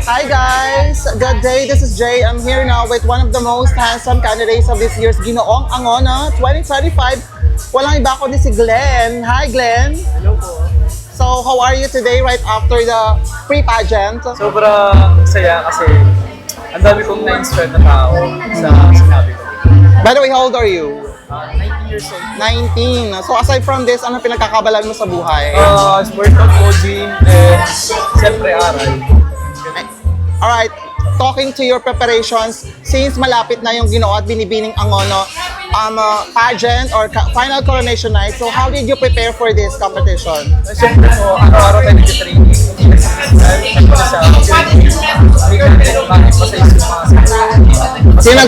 Hi guys! Good day, this is Jay. I'm here now with one of the most handsome candidates of this year's Ginoong Angona 2025. Walang iba ko si Glenn. Hi Glenn! Hello po. So how are you today right after the pre-pageant? Sobrang saya kasi ang dami kong na-inspire na tao sa sinabi ko. By the way, how old are you? 19 years old. 19. So aside from this, ano pinagkakabalan mo sa buhay? Workout, coaching, and siyempre aral. Alright, talking to your preparations, since malapit na yung Ginoo at Binibining Angono pageant or final coronation night, so how did you prepare for this competition? Siyempre po, araw-araw tayo nag-training. Siyempre sa hindi ka natin bakit pa sa isip mga Sino,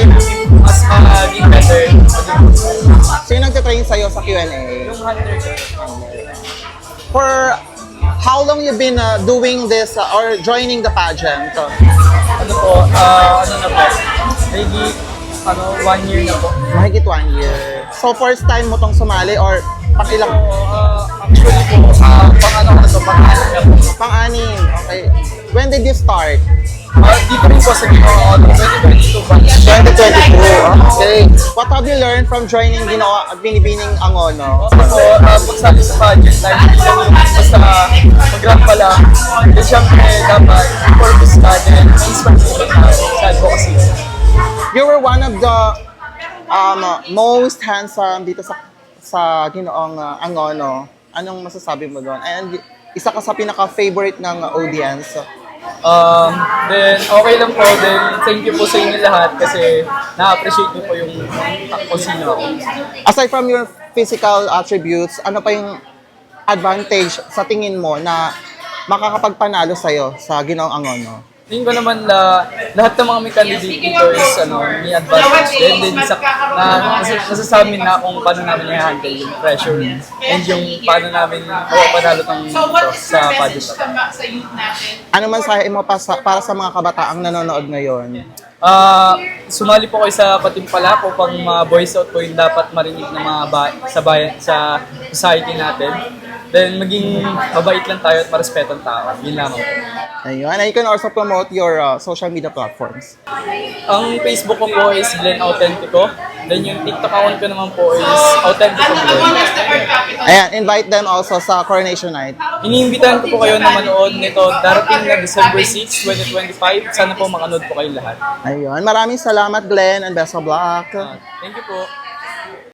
mas maging better. sino nagtitrain sa'yo sa Q&A? Yung hunter ko. For how long you been doing this or joining the pageant? Ano po, ano na po, maybe 1 year na po. Mahigit 1 year. So first time mo tong sumali or pakilang Actually po, pang-ano ko na to, pang-anim na po. pang-anim? Okay. When did you start? Dito rin po sa Ginoo, 2022 pa. 2022. Okay. What have you learned from joining Ginoo at Binibining Angono? So, pagsali sa pageant, dahil hindi lang yung basta mag-rap pa lang. Then syempre, dapat purpose ka din, inspire ka sa advocacy. You were one of the most handsome dito sa Ginoong Angono. Anong masasabi mo doon? And isa ka sa pinaka-favorite ng audience. Then, okay lang po. Then, thank you po sa inyo lahat kasi na-appreciate niyo po yung kung sino ako. Aside from your physical attributes, ano pa yung advantage sa tingin mo na makakapagpanalo sa'yo sa Ginoong Angono? Tingin ko naman na lahat ng mga may candidate dito is may advantage din nasasabi na kung paano namin i-handle yung pressure and yung paano namin mapapanalo ng sa pageant. Ano man sa mo para sa mga kabataang nanonood ngayon? Sumali po kayo sa Patimpala upang ma-voice out po yung dapat marinig ng mga sa society natin. Then maging mabait lang tayo at marespeto ang tao. Yun lamang po. Ayun. And you can also promote your social media platforms. Ang Facebook ko po is Glenn Autentico. Then yung TikTok account ko naman po is Autentico Glenn. Ayan, invite them also sa Coronation Night. Iniimbitahan ko po kayo na manood nito darating na December 6, 2025. Sana po makanood po kayo lahat. Ayun. Maraming salamat, Glenn, and best of luck. Thank you po.